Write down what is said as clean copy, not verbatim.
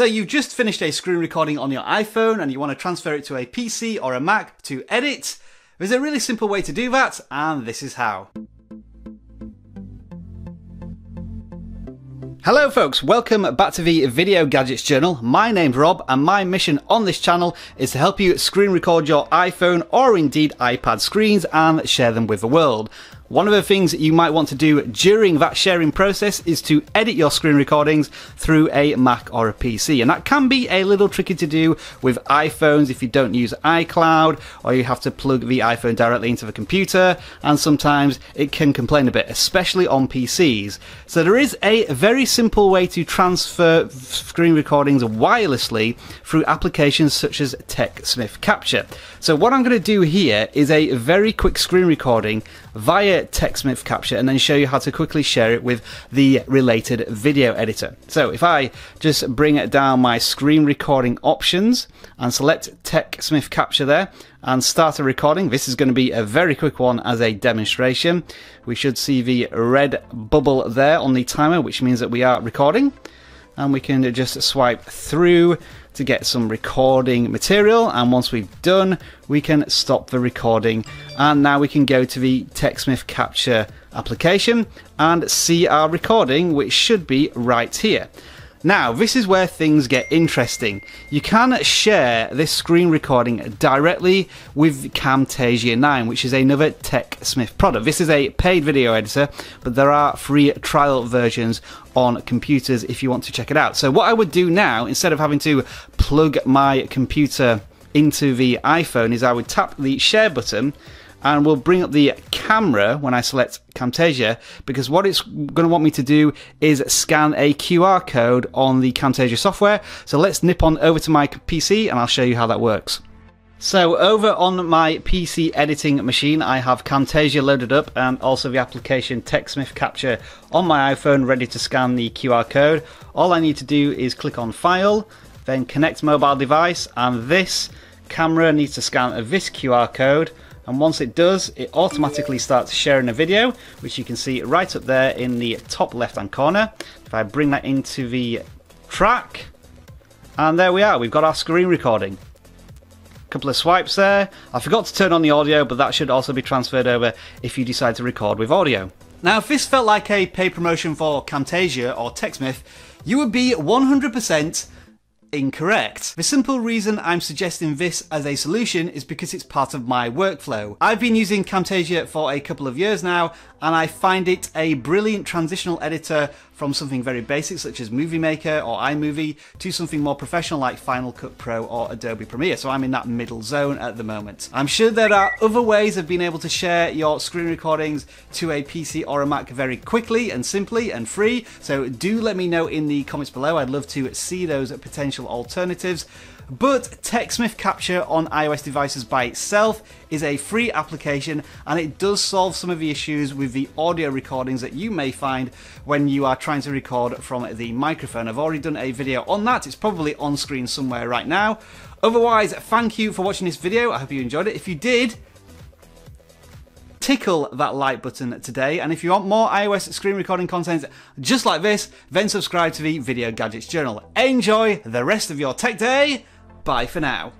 So you've just finished a screen recording on your iPhone and you want to transfer it to a PC or a Mac to edit. There's a really simple way to do that, and this is how. Hello folks, welcome back to the Video Gadgets Journal. My name's Rob and my mission on this channel is to help you screen record your iPhone or indeed iPad screens and share them with the world. One of the things that you might want to do during that sharing process is to edit your screen recordings through a Mac or a PC. And that can be a little tricky to do with iPhones if you don't use iCloud, or you have to plug the iPhone directly into the computer, and sometimes it can complain a bit, especially on PCs. So there is a very simple way to transfer screen recordings wirelessly through applications such as TechSmith Capture. So what I'm going to do here is a very quick screen recording via TechSmith Capture and then show you how to quickly share it with the related video editor. So if I just bring it down my screen recording options and select TechSmith Capture there and start a recording, this is going to be a very quick one as a demonstration. We should see the red bubble there on the timer, which means that we are recording, and we can just swipe through to get some recording material, and once we've done we can stop the recording, and now we can go to the TechSmith Capture application and see our recording, which should be right here. Now this is where things get interesting. You can share this screen recording directly with Camtasia 9, which is another TechSmith product. This is a paid video editor, but there are free trial versions on computers if you want to check it out. So what I would do now, instead of having to plug my computer into the iPhone, is I would tap the share button and we'll bring up the camera when I select Camtasia, because what it's going to want me to do is scan a QR code on the Camtasia software. So let's nip on over to my PC and I'll show you how that works. So over on my PC editing machine, I have Camtasia loaded up and also the application TechSmith Capture on my iPhone ready to scan the QR code. All I need to do is click on File, then Connect Mobile Device, and this camera needs to scan this QR code. And once it does, it automatically starts sharing a video, which you can see right up there in the top left hand corner. If I bring that into the track, and there we are, we've got our screen recording. Couple of swipes there. I forgot to turn on the audio, but that should also be transferred over if you decide to record with audio. Now if this felt like a paid promotion for Camtasia or TechSmith, you would be 100% incorrect. The simple reason I'm suggesting this as a solution is because it's part of my workflow. I've been using Camtasia for a couple of years now, and I find it a brilliant transitional editor from something very basic such as Movie Maker or iMovie to something more professional like Final Cut Pro or Adobe Premiere. So I'm in that middle zone at the moment. I'm sure there are other ways of being able to share your screen recordings to a PC or a Mac very quickly and simply and free. So do let me know in the comments below. I'd love to see those potential alternatives. But TechSmith Capture on iOS devices by itself is a free application, and it does solve some of the issues with the audio recordings that you may find when you are trying to record from the microphone. I've already done a video on that. It's probably on screen somewhere right now. Otherwise, thank you for watching this video. I hope you enjoyed it. If you did, tickle that like button today, and if you want more iOS screen recording content just like this, then subscribe to the Video Gadgets Journal. Enjoy the rest of your tech day. Bye for now.